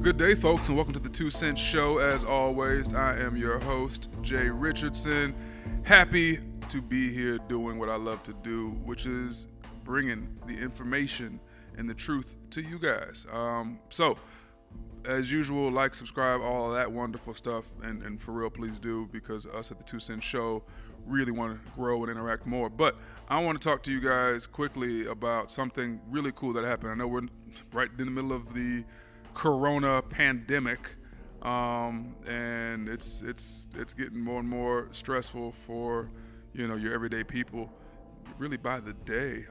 Good day, folks, and welcome to the 2 Cent Show. As always, I am your host, Jay Richardson. Happy to be here doing what I love to do, which is bringing the information and the truth to you guys. So, as usual, like, subscribe, all of that wonderful stuff, and for real, please do, because us at the 2 Cent Show really want to grow and interact more. But I want to talk to you guys quickly about something really cool that happened. I know we're right in the middle of the Corona pandemic, and it's getting more and more stressful for your everyday people. Really by the day,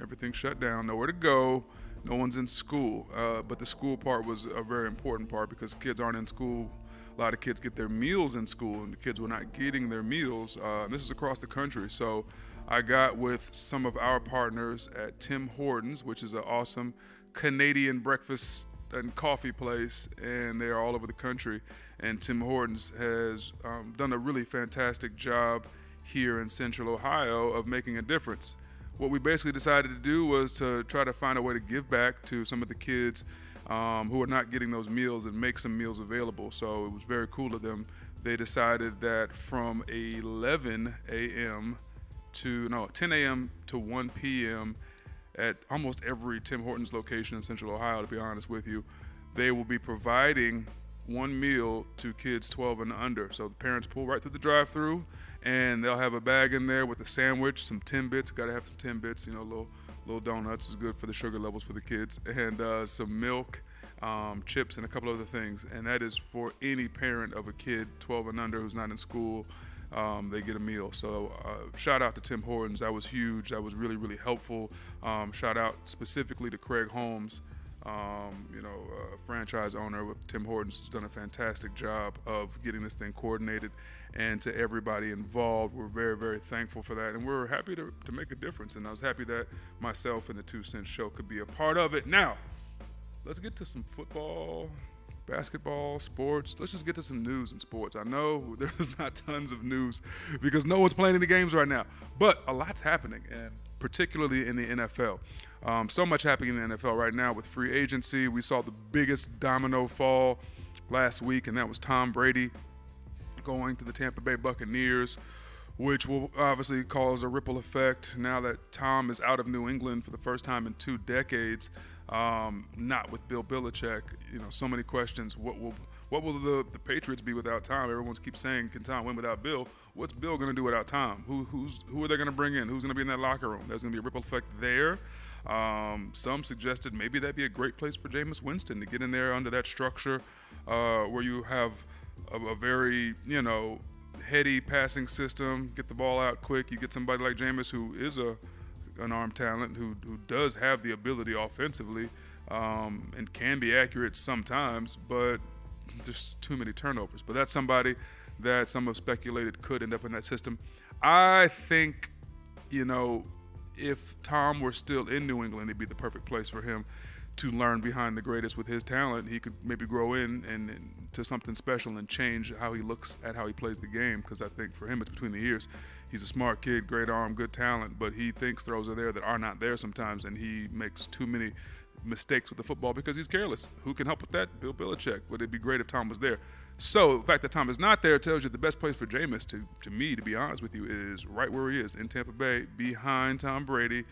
everything's shut down, nowhere to go, no one's in school. But the school part was a very important part because kids aren't in school. A lot of kids get their meals in school, and the kids were not getting their meals. And this is across the country. So I got with some of our partners at Tim Hortons, which is an awesome Canadian breakfast and coffee place, and they are all over the country. And Tim Hortons has done a really fantastic job here in Central Ohio of making a difference. What we basically decided to do was to try to find a way to give back to some of the kids who are not getting those meals and make some meals available. So it was very cool of them. They decided that from 10 a.m. to 1 p.m. at almost every Tim Hortons location in Central Ohio, to be honest with you, they will be providing one meal to kids 12 and under. So the parents pull right through the drive-through, and they'll have a bag in there with a sandwich, some Timbits. Got to have some Timbits, little donuts is good for the sugar levels for the kids, and some milk, chips, and a couple other things. And that is for any parent of a kid 12 and under who's not in school. They get a meal. So shout out to Tim Hortons. That was huge. That was really, really helpful. Shout out specifically to Craig Holmes, franchise owner with Tim Hortons, has done a fantastic job of getting this thing coordinated, and to everybody involved. We're very, very thankful for that, and we're happy to make a difference. And I was happy that myself and the 2 Cent Show could be a part of it. Now, let's get to some football, basketball, sports. Let's just get to some news in sports. I know there's not tons of news because no one's playing any games right now, but a lot's happening, and particularly in the NFL. So much happening in the NFL right now with free agency. We saw the biggest domino fall last week, and that was Tom Brady going to the Tampa Bay Buccaneers, which will obviously cause a ripple effect now that Tom is out of New England for the first time in 2 decades. Not with Bill Belichick. So many questions. What will the Patriots be without Tom? Everyone keeps saying, can Tom win without Bill? What's Bill going to do without Tom? Who are they going to bring in? Who's going to be in that locker room? There's going to be a ripple effect there. Some suggested maybe that'd be a great place for Jameis Winston to get in there under that structure where you have a very, heady passing system, get the ball out quick. You get somebody like Jameis who is an arm talent, who does have the ability offensively and can be accurate sometimes, but just too many turnovers. But that's somebody that some have speculated could end up in that system. I think, if Tom were still in New England, it'd be the perfect place for him to learn behind the greatest. With his talent, he could maybe grow in to something special and change how he looks at how he plays the game, because I think for him it's between the ears. He's a smart kid, great arm, good talent, but he thinks throws are there that are not there sometimes, and he makes too many mistakes with the football because he's careless. Who can help with that? Bill Belichick. Would it be great if Tom was there? So the fact that Tom is not there tells you the best place for Jameis, to me, to be honest with you, is right where he is, in Tampa Bay, behind Tom Brady.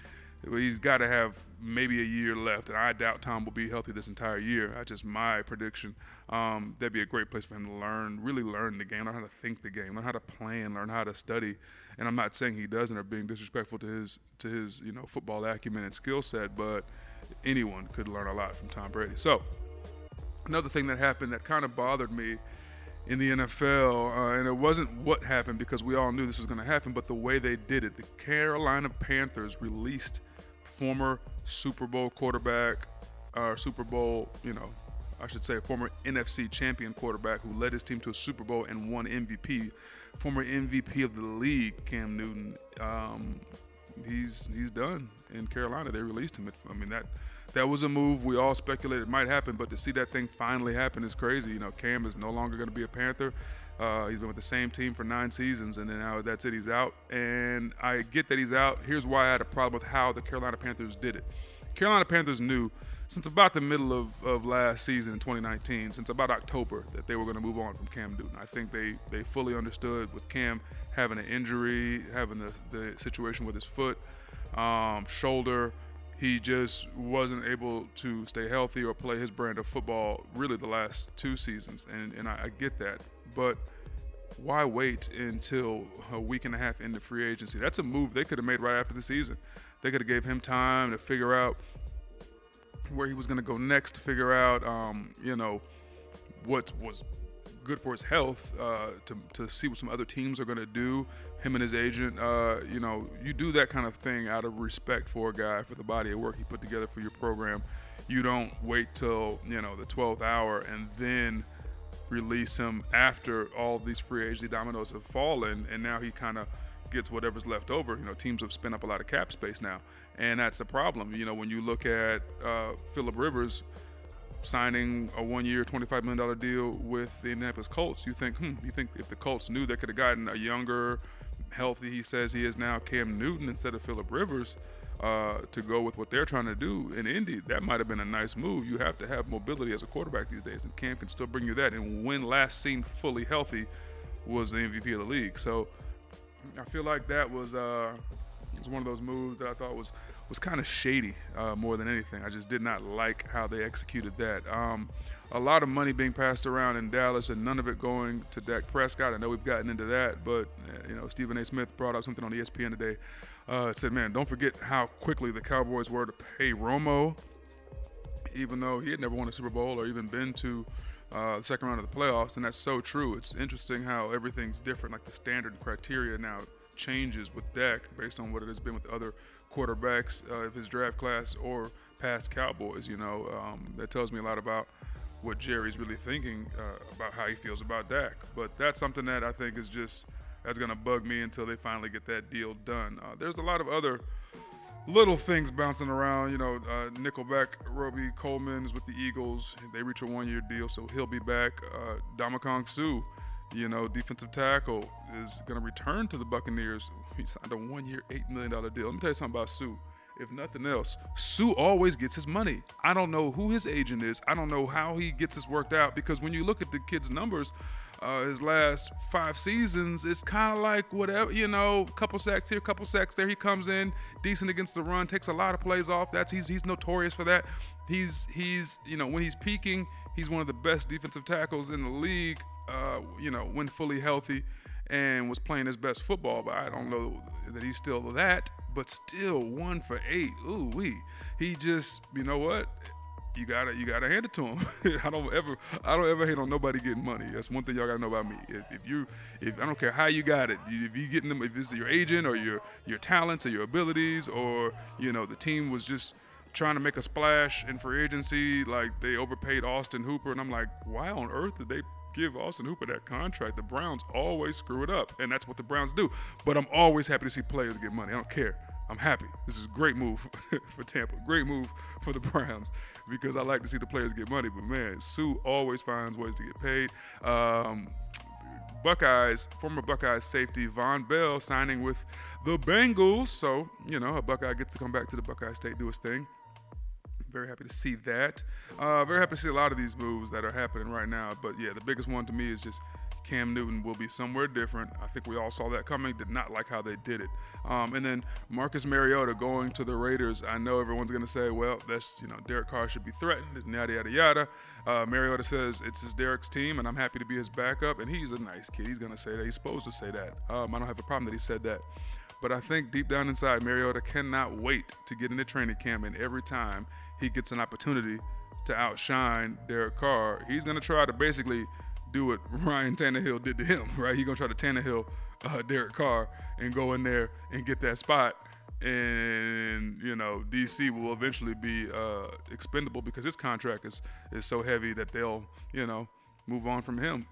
He's got to have maybe a year left, and I doubt Tom will be healthy this entire year. That's just my prediction. That'd be a great place for him to really learn the game, learn how to think the game, learn how to plan, learn how to study. And I'm not saying he doesn't or being disrespectful to his football acumen and skill set, but anyone could learn a lot from Tom Brady. So another thing that happened that kind of bothered me in the NFL, and it wasn't what happened because we all knew this was going to happen, but the way they did it. The Carolina Panthers released former Super Bowl quarterback, former NFC champion quarterback who led his team to a Super Bowl and won MVP, former MVP of the league, Cam Newton. He's done in Carolina. They released him. That was a move we all speculated might happen, but to see that thing finally happen is crazy. Cam is no longer going to be a Panther. He's been with the same team for 9 seasons, and then now that's it. He's out, and I get that he's out. Here's why I had a problem with how the Carolina Panthers did it. Carolina Panthers knew since about the middle of last season in 2019, since about October, that they were going to move on from Cam Newton. I think they fully understood with Cam having an injury, having the situation with his foot, shoulder. He just wasn't able to stay healthy or play his brand of football really the last 2 seasons, and I get that. But why wait until a week and a half into free agency? That's a move they could have made right after the season. They could have gave him time to figure out where he was going to go next, to figure out, what was good for his health, to see what some other teams are going to do. Him and his agent, you do that kind of thing out of respect for a guy, for the body of work he put together for your program. You don't wait till, the 12th hour and then release him after all these free agency dominoes have fallen, and now he kind of gets whatever's left over. Teams have spent up a lot of cap space now, and that's the problem. When you look at Phillip Rivers signing a 1-year, $25 million deal with the Indianapolis Colts, you think if the Colts knew they could have gotten a younger, healthy, he says he is now, Cam Newton instead of Phillip Rivers, to go with what they're trying to do in Indy, that might have been a nice move. You have to have mobility as a quarterback these days, and Cam can still bring you that. And when last seen fully healthy was the MVP of the league. So I feel like that was one of those moves that I thought was kind of shady more than anything. I just did not like how they executed that. A lot of money being passed around in Dallas and none of it going to Dak Prescott. I know we've gotten into that, but Stephen A. Smith brought up something on ESPN today. Said, man, don't forget how quickly the Cowboys were to pay Romo, even though he had never won a Super Bowl or even been to the second round of the playoffs, and that's so true. It's interesting how everything's different. Like the standard criteria now changes with Dak based on what it has been with other quarterbacks of his draft class or past Cowboys. That tells me a lot about what Jerry's really thinking about how he feels about Dak. But that's something that I think that's going to bug me until they finally get that deal done. There's a lot of other little things bouncing around. Nickelback Roby Coleman is with the Eagles. They reach a 1-year deal, so he'll be back. Ndamukong Suh, defensive tackle, is going to return to the Buccaneers. He signed a 1-year, $8 million deal. Let me tell you something about Suh. If nothing else, Suh always gets his money. I don't know who his agent is. I don't know how he gets this worked out, because when you look at the kid's numbers, his last 5 seasons, it's kind of like whatever, couple sacks here, couple sacks there. He comes in decent against the run, takes a lot of plays off. He's notorious for that. He's when he's peaking, he's one of the best defensive tackles in the league, when fully healthy, and was playing his best football. But I don't know that he's still that. But still, 1 for 8. Ooh wee. He just, what? You gotta hand it to him. I don't ever hate on nobody getting money. That's one thing y'all gotta know about me. If I don't care how you got it, if you getting them, if this is your agent or your talents or your abilities, or the team was just trying to make a splash in free agency, like they overpaid Austin Hooper, and I'm like, why on earth did they give Austin Hooper that contract? The Browns always screw it up, and that's what the Browns do. But I'm always happy to see players get money. I don't care. I'm happy. This is a great move for Tampa. Great move for the Browns, because I like to see the players get money. But, man, Suh always finds ways to get paid. Former Buckeyes safety Von Bell signing with the Bengals. So, a Buckeye gets to come back to the Buckeye State, do his thing. Very happy to see that. Very happy to see a lot of these moves that are happening right now. But, yeah, the biggest one to me is just Cam Newton will be somewhere different. I think we all saw that coming. Did not like how they did it. And then Marcus Mariota going to the Raiders. I know everyone's going to say, well, that's, Derek Carr should be threatened, and yada, yada, yada. Mariota says it's Derek's team, and I'm happy to be his backup. And he's a nice kid. He's going to say that. He's supposed to say that. I don't have a problem that he said that. But I think deep down inside, Mariota cannot wait to get into training camp, and every time he gets an opportunity to outshine Derek Carr, he's going to try to basically do what Ryan Tannehill did to him, right? He's going to try to Tannehill Derek Carr and go in there and get that spot. And, DC will eventually be expendable because his contract is so heavy that they'll, move on from him,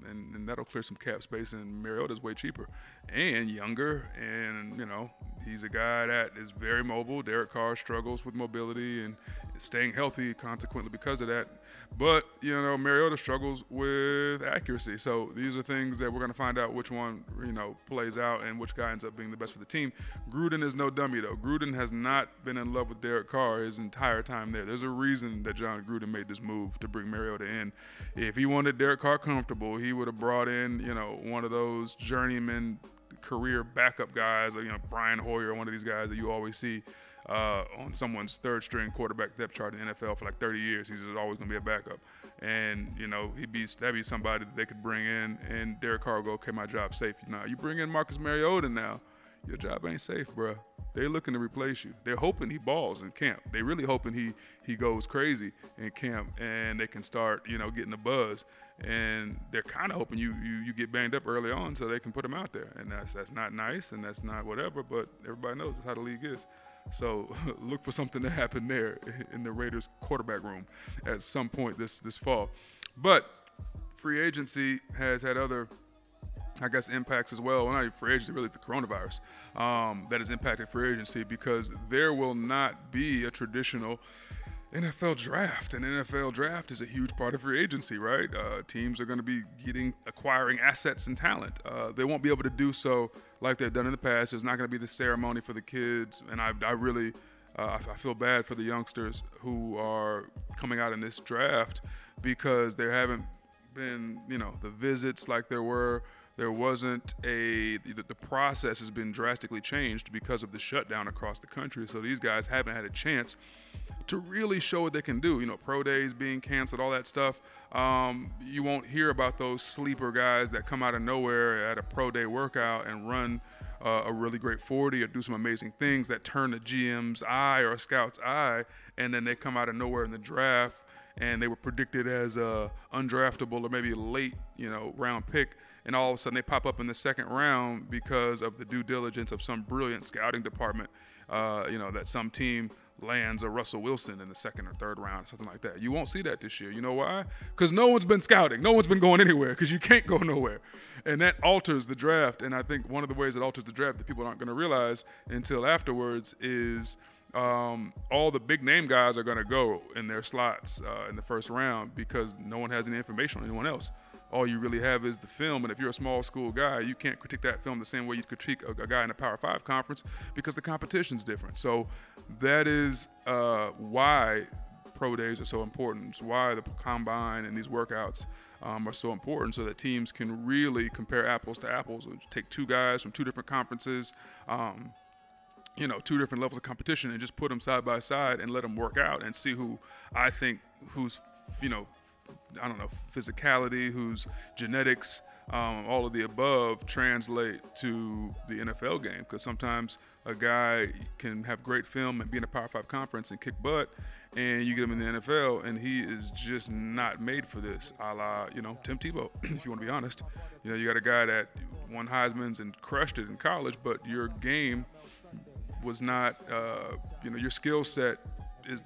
and that'll clear some cap space. And Mariota's way cheaper and younger, and he's a guy that is very mobile. Derek Carr struggles with mobility and staying healthy, consequently because of that. But Mariota struggles with accuracy. So these are things that we're going to find out which one plays out and which guy ends up being the best for the team. Gruden is no dummy though. Gruden has not been in love with Derek Carr his entire time there. There's a reason that John Gruden made this move to bring Mariota in. If he wanted Derek Carr comfortable, he would have brought in one of those journeyman career backup guys, like Brian Hoyer, one of these guys that you always see on someone's third string quarterback depth chart in the NFL for like 30 years. He's just always going to be a backup. And, that'd be somebody that they could bring in, and Derek Carr will go, okay, my job's safe. You bring in Marcus Mariota now, your job ain't safe, bro. They're looking to replace you. They're hoping he balls in camp. They're really hoping he goes crazy in camp and they can start, getting the buzz. And they're kind of hoping you get banged up early on so they can put him out there. And that's not nice and that's not whatever, but everybody knows that's how the league is. So look for something to happen there in the Raiders quarterback room at some point this fall. But free agency has had other, impacts as well. Well, not free agency, really the coronavirus that has impacted free agency, because there will not be a traditional NFL draft. An NFL draft is a huge part of free agency, right? Teams are going to be acquiring assets and talent. They won't be able to do so like they've done in the past. There's not going to be the ceremony for the kids, and I really I feel bad for the youngsters who are coming out in this draft because there haven't been, the visits like there were. There wasn't the process has been drastically changed because of the shutdown across the country. So these guys haven't had a chance to really show what they can do. Pro days being canceled, all that stuff. You won't hear about those sleeper guys that come out of nowhere at a pro day workout and run a really great 40 or do some amazing things that turn the GM's eye or a scout's eye, and then they come out of nowhere in the draft and they were predicted as a undraftable or maybe late, round pick. And all of a sudden they pop up in the second round because of the due diligence of some brilliant scouting department, that some team lands a Russell Wilson in the second or third round, something like that. You won't see that this year. You know why? Because no one's been scouting. No one's been going anywhere because you can't go nowhere. And that alters the draft. And I think one of the ways it alters the draft that people aren't going to realize until afterwards is all the big name guys are going to go in their slots in the first round because no one has any information on anyone else. All you really have is the film, and if you're a small school guy, you can't critique that film the same way you critique a guy in a Power 5 conference because the competition's different. So that is why pro days are so important. It's why the combine and these workouts are so important, so that teams can really compare apples to apples and take two guys from two different conferences, two different levels of competition, and just put them side by side and let them work out and see who's physicality, whose genetics, all of the above translate to the NFL game. Because sometimes a guy can have great film and be in a Power 5 conference and kick butt, and you get him in the NFL, and he is just not made for this, a la, Tim Tebow, if you want to be honest. You got a guy that won Heisman's and crushed it in college, but your game was not, your skill set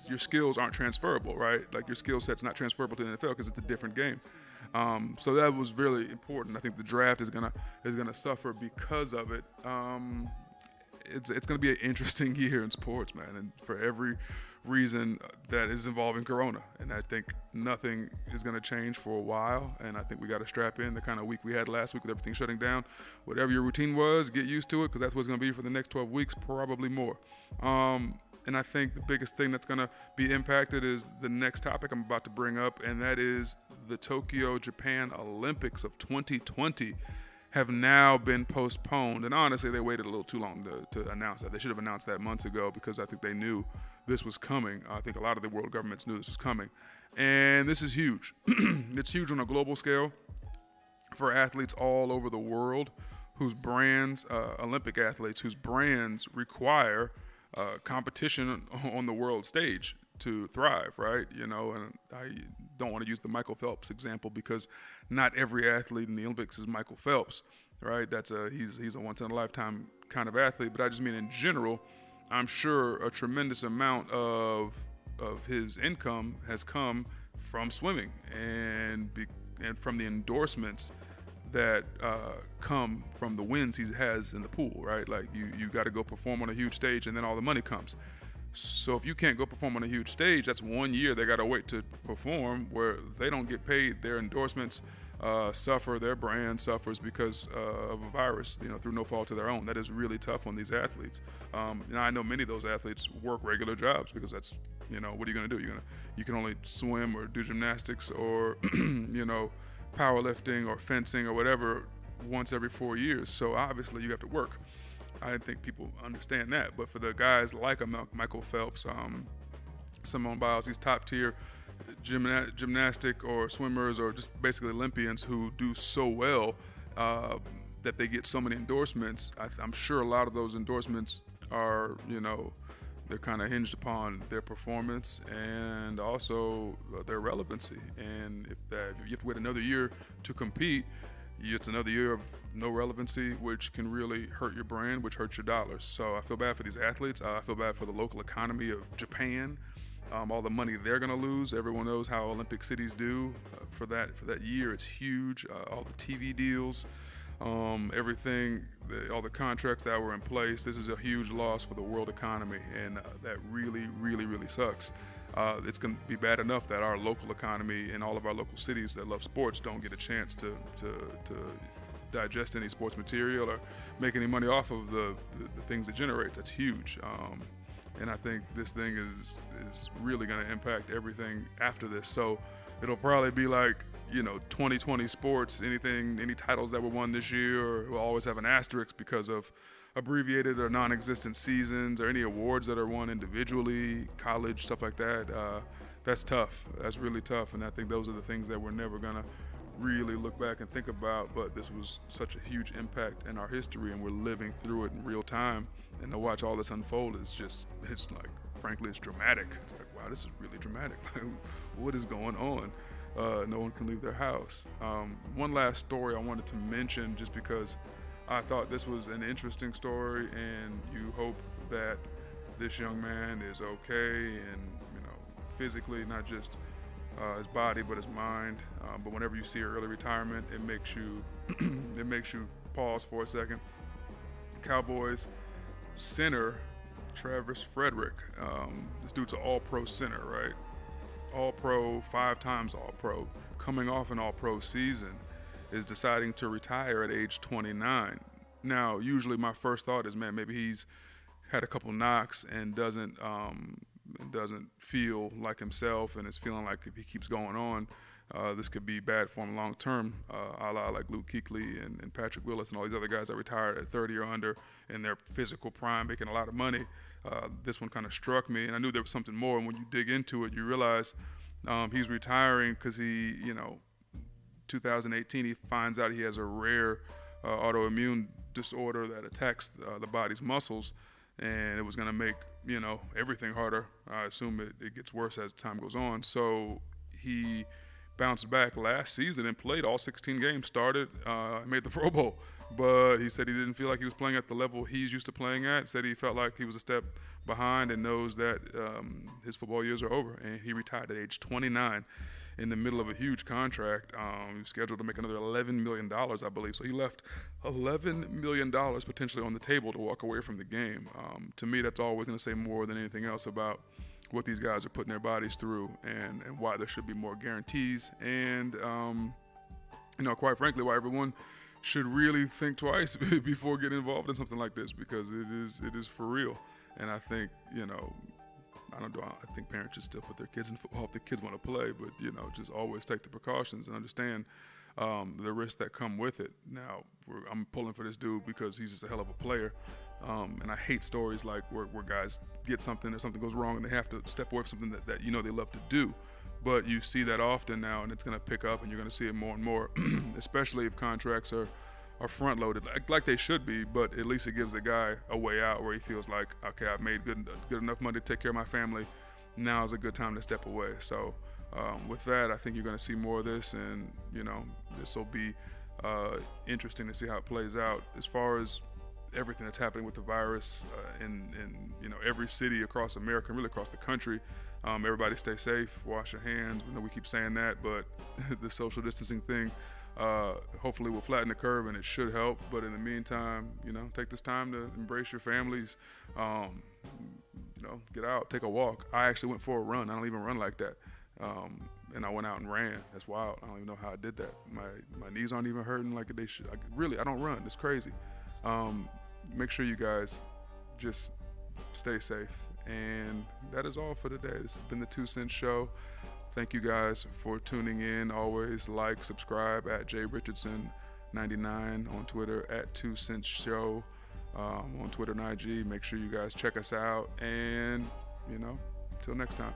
your skills aren't transferable, right? Like your skill set's not transferable to the NFL because it's a different game. So that was really important. I think the draft is gonna suffer because of it. It's gonna be an interesting year in sports, man, and for every reason that is involving Corona. And I think nothing is gonna change for a while. And I think we got to strap in the kind of week we had last week with everything shutting down. Whatever your routine was, get used to it because that's what it's gonna be for the next 12 weeks, probably more. And I think the biggest thing that's going to be impacted is the next topic I'm about to bring up, and that is the Tokyo, Japan Olympics of 2020 have now been postponed. And honestly, they waited a little too long to announce that. They should have announced that months ago because I think they knew this was coming. I think a lot of the world governments knew this was coming. And this is huge. It's huge on a global scale for athletes all over the world whose brands, Olympic athletes, whose brands require competition on the world stage to thrive, right? And I don't want to use the Michael Phelps example because not every athlete in the Olympics is Michael Phelps, right? He's a once in a lifetime kind of athlete, but I just mean in general, I'm sure a tremendous amount of his income has come from swimming, and and from the endorsements that come from the wins he has in the pool, right? Like you got to go perform on a huge stage, and then all the money comes. So if you can't go perform on a huge stage, that's 1 year they got to wait to perform, where they don't get paid. Their endorsements suffer, their brand suffers because of a virus, through no fault of their own. That is really tough on these athletes. I know many of those athletes work regular jobs because that's, what are you going to do? You can only swim or do gymnastics or, powerlifting or fencing or whatever once every 4 years. So obviously you have to work. I think people understand that. But for the guys like a Michael Phelps, Simone Biles, these top tier gymnastic or swimmers or just basically Olympians who do so well that they get so many endorsements, I'm sure a lot of those endorsements are, they're kind of hinged upon their performance and also their relevancy. And if you have to wait another year to compete, it's another year of no relevancy, which can really hurt your brand, which hurts your dollars. So I feel bad for these athletes. I feel bad for the local economy of Japan. All the money they're going to lose. Everyone knows how Olympic cities do for that year. It's huge. All the TV deals, everything, all the contracts that were in place. This is a huge loss for the world economy, and that really, really, really sucks. It's going to be bad enough that our local economy and all of our local cities that love sports don't get a chance to digest any sports material or make any money off of the things it generates. That's huge. And I think this thing is really going to impact everything after this. So it'll probably be like, 2020 sports, any titles that were won this year will always have an asterisk because of abbreviated or non-existent seasons or any awards that are won individually, college, stuff like that. That's tough. That's really tough. And I think those are the things that we're never going to really look back and think about, but this was such a huge impact in our history, and we're living through it in real time. And to watch all this unfold it's like, frankly, it's dramatic. It's like, wow, this is really dramatic. What is going on? No one can leave their house. One last story I wanted to mention, just because I thought this was an interesting story, and you hope that this young man is okay and, physically, not just his body, but his mind. But whenever you see early retirement, it makes you pause for a second. Cowboys center Travis Frederick. This dude's an all-pro center, right? All-pro, 5 times all-pro, coming off an all-pro season, is deciding to retire at age 29. Now, usually my first thought is, man, maybe he's had a couple knocks and doesn't feel like himself, and is feeling like if he keeps going on, this could be bad for him long term, a la like Luke Kuechly and Patrick Willis and all these other guys that retired at 30 or under in their physical prime, making a lot of money. This one kind of struck me, and I knew there was something more. And when you dig into it, you realize he's retiring because 2018, he finds out he has a rare autoimmune disorder that attacks the body's muscles, and it was going to make everything harder. I assume it gets worse as time goes on. So he bounced back last season and played all 16 games, started, made the Pro Bowl. But he said he didn't feel like he was playing at the level he's used to playing at. Said he felt like he was a step behind and knows that his football years are over. And he retired at age 29 in the middle of a huge contract. He was scheduled to make another $11 million, I believe. So he left $11 million potentially on the table to walk away from the game. To me, that's always going to say more than anything else about what these guys are putting their bodies through, and why there should be more guarantees, and quite frankly, why everyone should really think twice before getting involved in something like this, because it is for real. And I think I think parents should still put their kids in football if the kids want to play, but just always take the precautions and understand the risks that come with it. Now, I'm pulling for this dude because he's just a hell of a player. And I hate stories like where guys get something or something goes wrong and they have to step away from something that they love to do. But you see that often now, and it's going to pick up, and you're going to see it more and more, especially if contracts are front-loaded like they should be. But at least it gives the guy a way out where he feels like, okay, I've made good enough money to take care of my family. Now is a good time to step away. So with that, I think you're going to see more of this, and this will be interesting to see how it plays out. As far as everything that's happening with the virus in every city across America and really across the country, Everybody stay safe, wash your hands. I know we keep saying that, but the social distancing thing hopefully will flatten the curve, and it should help. But in the meantime, take this time to embrace your families. Get out, take a walk. I actually went for a run. I don't even run like that. And I went out and ran. That's wild. I don't even know how I did that. My knees aren't even hurting like they should. I don't run. It's crazy. Make sure you guys just stay safe. And that is all for today. This has been the 2 Cents Show. Thank you guys for tuning in. Always like, subscribe at JRichardson99 on Twitter, at 2 Cents Show on Twitter and IG. Make sure you guys check us out. And, until next time.